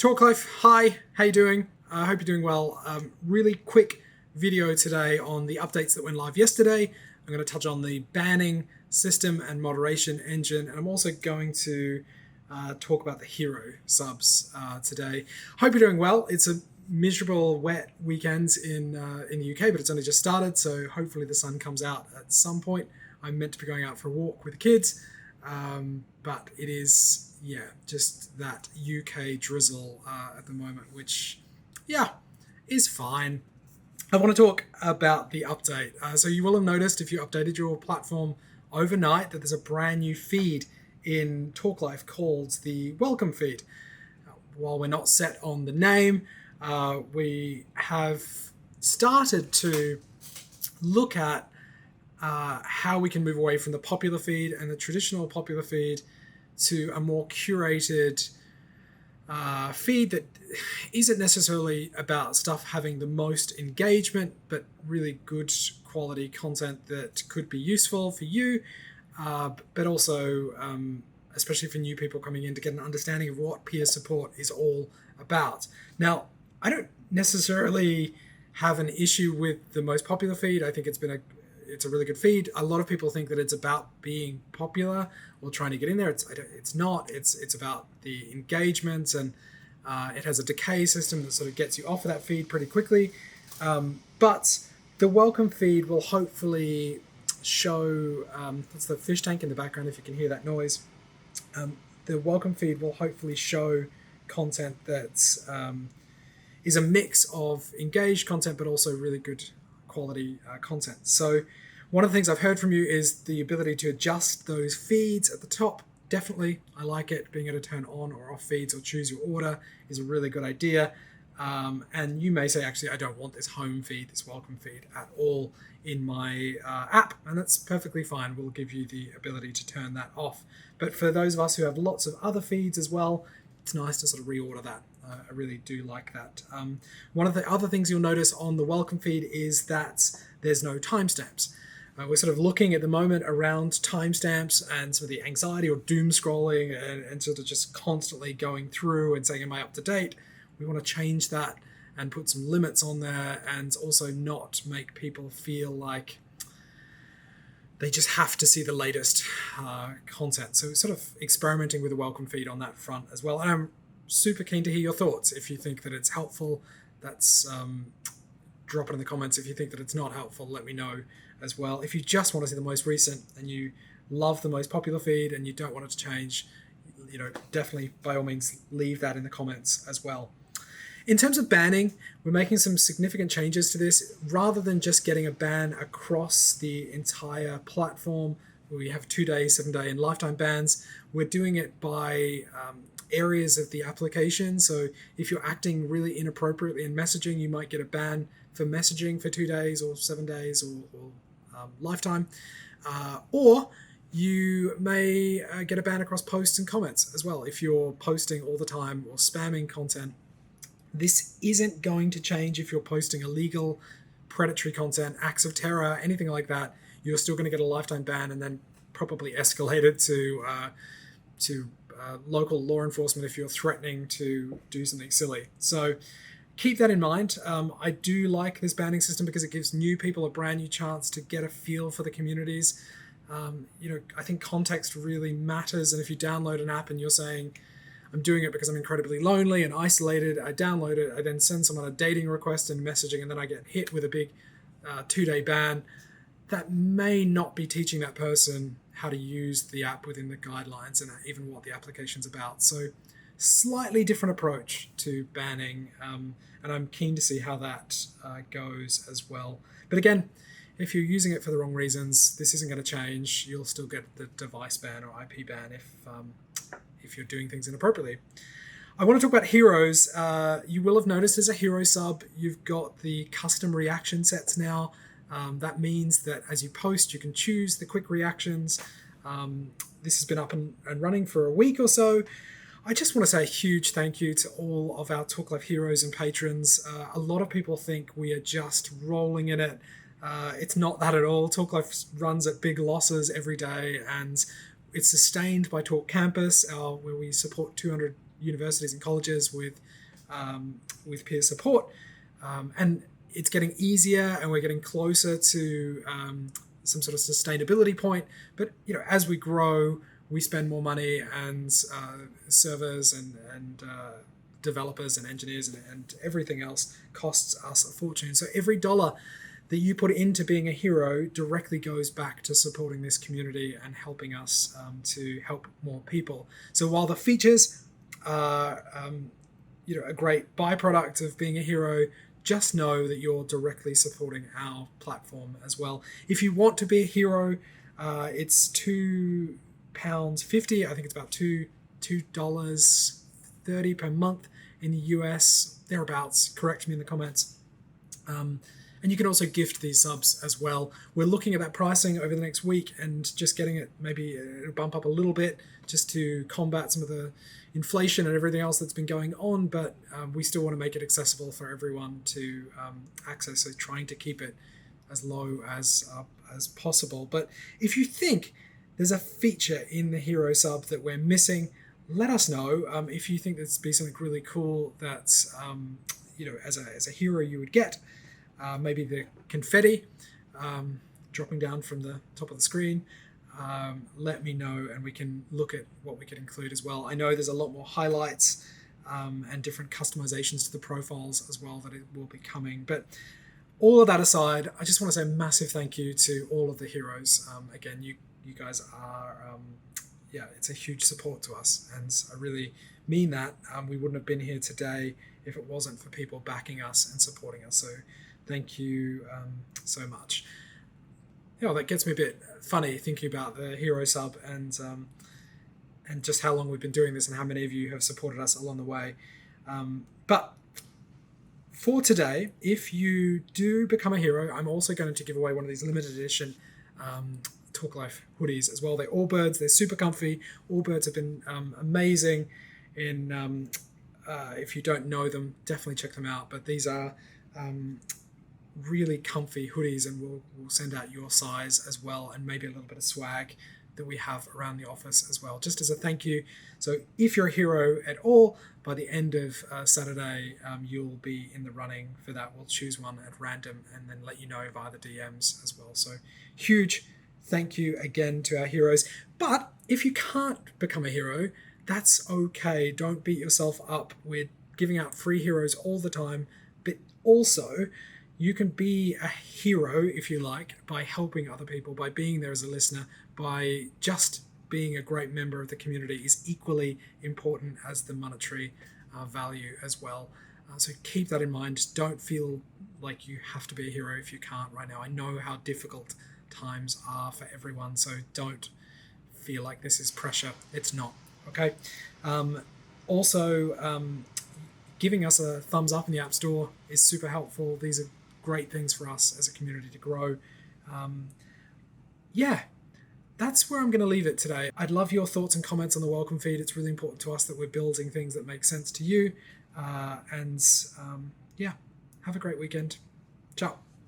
Talk Life, hi, how you doing? I hope you're doing well. Really quick video today on the updates that went live yesterday. I'm going to touch on the banning system and moderation engine, and I'm also going to talk about the hero subs today. Hope you're doing well. It's a miserable, wet weekend in the UK, but it's only just started, so hopefully the sun comes out at some point. I'm meant to be going out for a walk with the kids, but it is just that UK drizzle at the moment, which, is fine. I want to talk about the update. So you will have noticed if you updated your platform overnight that there's a brand new feed in Talk Life called the Welcome feed. While we're not set on the name, we have started to look at how we can move away from the popular feed and the traditional popular feed to a more curated feed that isn't necessarily about stuff having the most engagement, but really good quality content that could be useful for you, but also especially for new people coming in to get an understanding of what peer support is all about. Now, I don't necessarily have an issue with the most popular feed. I think it's a really good feed. A lot of people think that it's about being popular or trying to get in there. It's not. It's about the engagement, and it has a decay system that sort of gets you off of that feed pretty quickly. But the welcome feed will hopefully show, that's the fish tank in the background if you can hear that noise. The welcome feed will hopefully show content that is a mix of engaged content but also really good quality content. So one of the things I've heard from you is the ability to adjust those feeds at the top. Definitely, I like it. Being able to turn on or off feeds or choose your order is a really good idea. And you may say, actually, I don't want this home feed, this welcome feed at all in my app, and that's perfectly fine. We'll give you the ability to turn that off. But for those of us who have lots of other feeds as well, it's nice to sort of reorder that. I really do like that. One of the other things you'll notice on the welcome feed is that there's no timestamps. We're sort of looking at the moment around timestamps and sort of the anxiety or doom scrolling and sort of just constantly going through and saying, am I up to date? We want to change that and put some limits on there, and also not make people feel like they just have to see the latest content. So sort of experimenting with the welcome feed on that front as well. And I'm super keen to hear your thoughts. If you think that it's helpful, that's drop it in the comments. If you think that it's not helpful, let me know as well. If you just want to see the most recent and you love the most popular feed and you don't want it to change, definitely by all means leave that in the comments as well. In terms of banning, we're making some significant changes to this. Rather than just getting a ban across the entire platform, we have 2-day, 7-day, and lifetime bans. We're doing it by areas of the application. So if you're acting really inappropriately in messaging, you might get a ban for messaging for 2 days or 7 days or lifetime. Or you may get a ban across posts and comments as well if you're posting all the time or spamming content. This isn't going to change if you're posting illegal, predatory content, acts of terror, anything like that. You're still going to get a lifetime ban and then probably escalated to local law enforcement if you're threatening to do something silly. So keep that in mind. I do like this banning system because it gives new people a brand new chance to get a feel for the communities. I think context really matters. And if you download an app and you're saying, I'm doing it because I'm incredibly lonely and isolated, I download it, I then send someone a dating request and messaging, and then I get hit with a big 2-day ban, that may not be teaching that person how to use the app within the guidelines and even what the application's about. So slightly different approach to banning, and I'm keen to see how that goes as well. But again, if you're using it for the wrong reasons, this isn't going to change. You'll still get the device ban or IP ban if you're doing things inappropriately. I want to talk about heroes. You will have noticed as a hero sub, you've got the custom reaction sets now. That means that as you post, you can choose the quick reactions. This has been up and running for a week or so. I just want to say a huge thank you to all of our Talk Life heroes and patrons. A lot of people think we are just rolling in it. It's not that at all. Talk Life runs at big losses every day, and it's sustained by Talk Campus, where we support 200 universities and colleges with peer support, and it's getting easier, and we're getting closer to some sort of sustainability point. But as we grow, we spend more money, and servers and developers and engineers and everything else costs us a fortune. So every dollar that you put into being a hero directly goes back to supporting this community and helping us to help more people. So while the features are a great byproduct of being a hero, just know that you're directly supporting our platform as well. If you want to be a hero, it's £2.50. I think it's about $2.30 per month in the US, thereabouts. Correct me in the comments. And you can also gift these subs as well. We're looking at that pricing over the next week and just getting it, maybe it'll bump up a little bit just to combat some of the inflation and everything else that's been going on, but we still want to make it accessible for everyone to access, so trying to keep it as low as possible. But if you think there's a feature in the Hero sub that we're missing, let us know. If you think this would be something really cool that as a hero you would get, maybe the confetti dropping down from the top of the screen, let me know and we can look at what we could include as well. I know there's a lot more highlights and different customizations to the profiles as well that it will be coming. But all of that aside, I just want to say a massive thank you to all of the heroes. Again, you guys are, it's a huge support to us, and I really mean that. We wouldn't have been here today if it wasn't for people backing us and supporting us. So thank you so much. That gets me a bit funny thinking about the Hero sub and just how long we've been doing this and how many of you have supported us along the way. But for today, if you do become a hero, I'm also going to give away one of these limited edition Talk Life hoodies as well. They're Allbirds. They're super comfy. Allbirds have been amazing. If you don't know them, definitely check them out. But these are really comfy hoodies, and we'll send out your size as well, and maybe a little bit of swag that we have around the office as well, just as a thank you. So if you're a hero at all, by the end of Saturday, you'll be in the running for that. We'll choose one at random and then let you know via the DMs as well. So huge thank you again to our heroes. But if you can't become a hero, that's okay. Don't beat yourself up. We're giving out free heroes all the time, but also you can be a hero, if you like, by helping other people, by being there as a listener, by just being a great member of the community is equally important as the monetary value as well. So keep that in mind. Just don't feel like you have to be a hero if you can't right now. I know how difficult times are for everyone, so don't feel like this is pressure. It's not, okay? Also, giving us a thumbs up in the App Store is super helpful. These are great things for us as a community to grow. That's where I'm going to leave it today. I'd love your thoughts and comments on the welcome feed. It's really important to us that we're building things that make sense to you. Have a great weekend. Ciao.